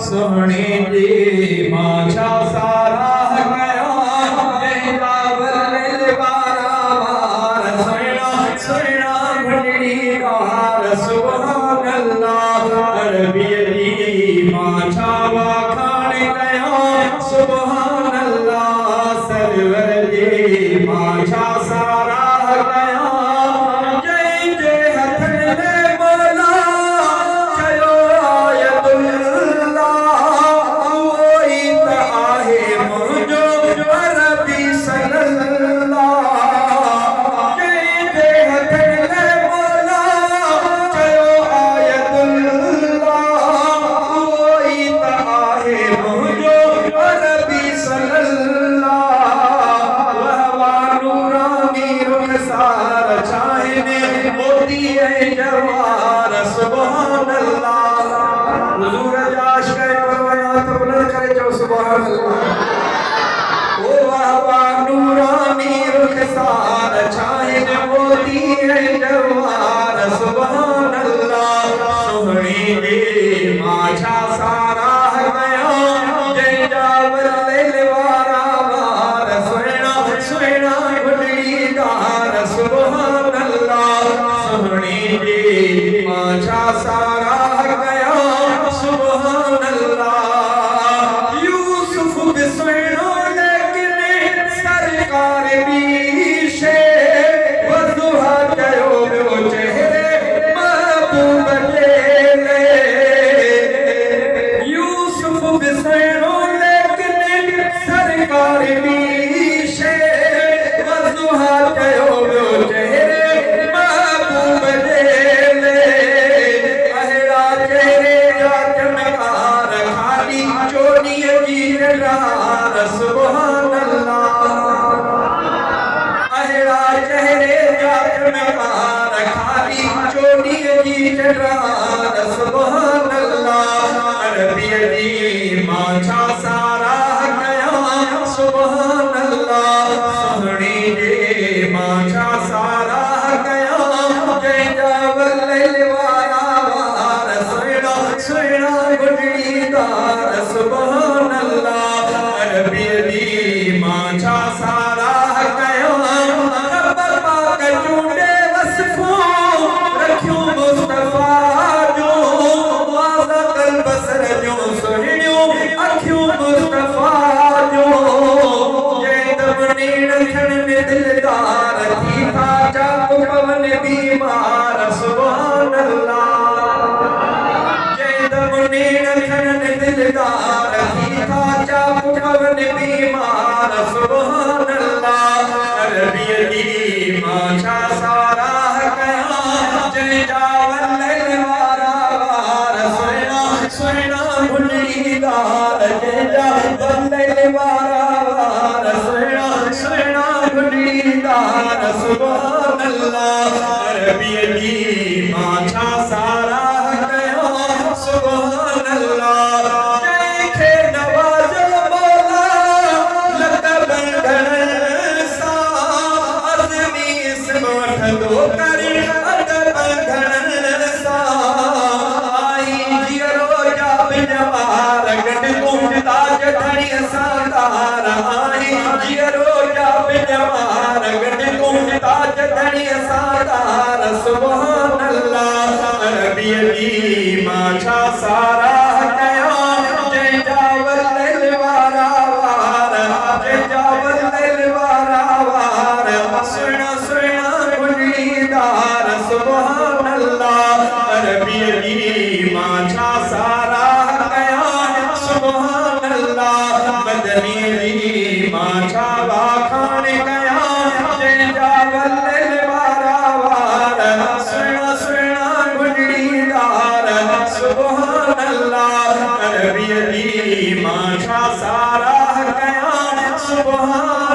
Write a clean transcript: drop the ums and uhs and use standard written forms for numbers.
सोहणे जी माछा सारा गया जावल बारा बार सोना सोना घुटड़ी कार सुभान अल्लाह अरबी जी माछा वाखान गया सुभान अल्लाह सरवर जी माछा सारा गया जय जय हथन में बोला चलो आयतुल्लाह वही त आहे मुंहिंजो अरबी सल्लल्लाह जय जय हथन में बोला चलो आयतुल्लाह वही त आहे मुंहिंजो अरबी सल्लल्लाह वहवा नूरानी रुखसार छाहिने मोती ऐं जवार सुभान अल्लाह हुजूर जा आशिक़ परवानात बुलंद करे चओ सुभान अल्लाह ओ वहवा नूरानी रुखसार छाहिने मोती ऐं जवार सुभान अल्लाह सोहणे जे माछा सारा गया जय जावल वारा वार सोहणा सोहणा घुटड़ी दार सुभान अल्लाह सोहणे जे माछा सारा गया सुभान अल्लाह यूसुफ भी सोहणो लेकिन सरकार भी शे वज़ुहा कयो वियो चेहरे महबूब जे यूसुफ भी सोहणो लेकिन सरकार भी शे वज़ुहा कयो वियो चेहरे महबूब जे अहिड़ा चेहरे जा चमकार खाली चोरीअ जी निगार सुभान अल्लाह अहिड़ा चेहरे जा चमकार खाली चोरीअ जी निगार सुभान अल्लाह अरबीअ जी माछा सारा गया सुभान अल्लाह सोहणे जे माछा सारा गया जय जावल वारा वार सोहणा सोहणा घुटड़ी दार सुभान अल्लाह अरबीअ जी माछा सारा गया रब पाक चूंडे वसफ़ूं रखियूं मुस्तफ़ा जो वाज़क़ल बसर जो सोहणियूं अखियूं मुस्तफ़ा जो जंहिं दम नीड़ थियण में दिलदार थी था चाक पवन बीमार सुभान अल्लाह जंहिं दम नीड़ थियण में दिलदार थी था चाक पवन बीमार सुभान अल्लाह अरबीअ जी माछा सारा गया जय जावल वारा वार सोहणा सोहणा घुटड़ी दार जय जावल वारा वार सोहणा सोहणा घुटड़ी दार सुभान अल्लाह अरबीअ जी माछा सारा गया सुभान अल्लाह जंहिंखे नवाज़ो मौला लक़ब घणनि सां अज़मी इस्म वठंदो करे अदब घणनि सां आई जीअरो जा बिजवार गॾु ताज धणीअ सां तार आई जीअरो जा बिजवार गॾु ताज धणीअ सां तार सुभान अल्लाह अरबीअ जी माछा सारा गया जय जावल वारा वार जय जावल वारा वार सुहिणा सुहिणा घुटड़ी दार सुभान अल्लाह अरबीअ जी माछा सारा गया सुभान अल्लाह मदनी जी माछा वाखान गया जय जावल वारा वार सुहिणा सुहिणा घुटड़ी दार सुभान अल्लाह अरबीअ जी माछा सारा गया सुभान